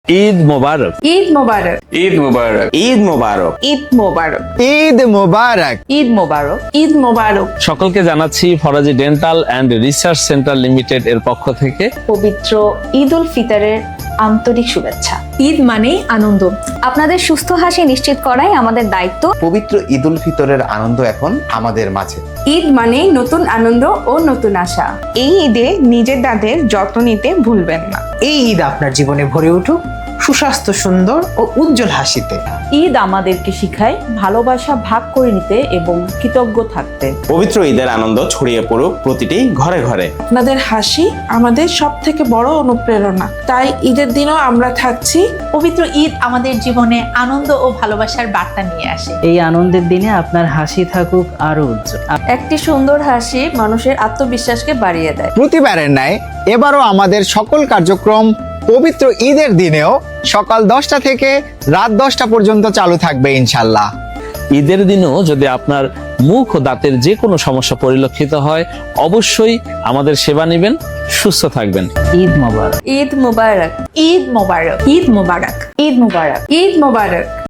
ঈদ মোবারক। ঈদ মোবারক। ঈদ মুবারক। ঈদ মোবারক। ঈদ মোবারক। ঈদ মোবারক। ঈদ মোবারক। ঈদ মোবারক। সকলকে জানাচ্ছি Faraji dental and research centre limited এর পক্ষ থেকে পবিত্র ঈদ উল ফিতরের আন্তরিক শুভেচ্ছা। ঈদ মানেই আনন্দ। আপনাদের সুস্থ হাসি নিশ্চিত করাই আমাদের দায়িত্ব। পবিত্র ঈদ উল ফিতরের আনন্দ এখন আমাদের মাঝে। ঈদ মানেই নতুন আনন্দ ও নতুন আশা। এই ঈদে নিজের দাঁতের যত্ন নিতে ভুলবেন না। এই ঈদ আপনার জীবনে ভরে উঠুক সুস্বাস্থ্য, সুন্দর ও উজ্জ্বল হাসিতে। ঈদ আমাদেরকে শিখায় ভালোবাসা ভাগ করে নিতে এবং কৃতজ্ঞ থাকতে। পবিত্র ঈদের আনন্দ ছড়িয়ে পড়ুক প্রতিটি ঘরে ঘরে। আপনাদের হাসি আমাদের সব থেকে বড় অনুপ্রেরণা। তাই ঈদের দিনও আমরা থাকছি। পবিত্র ঈদ আমাদের জীবনে আনন্দ ও ভালোবাসার বার্তা নিয়ে আসে। এই আনন্দের দিনে আপনার হাসি থাকুক আরো উজ্জ্বল। একটি সুন্দর হাসি মানুষের আত্মবিশ্বাসকে বাড়িয়ে দেয়। প্রতিবারের ন্যায় এবারও আমাদের সকল কার্যক্রম পবিত্র ঈদের দিনেও সকাল 10টা থেকে রাত 10টা পর্যন্ত চালু থাকবে ইনশাল্লাহ। ঈদের দিনেও যদি আপনার মুখ ও দাঁতের যে কোনো সমস্যা পরিলক্ষিত হয়, অবশ্যই আমাদের সেবা নেবেন, সুস্থ থাকবেন। ঈদ মোবারক। ঈদ মোবারক। ঈদ মোবারক। ঈদ মোবারক। ঈদ মোবারক। ঈদ মোবারক।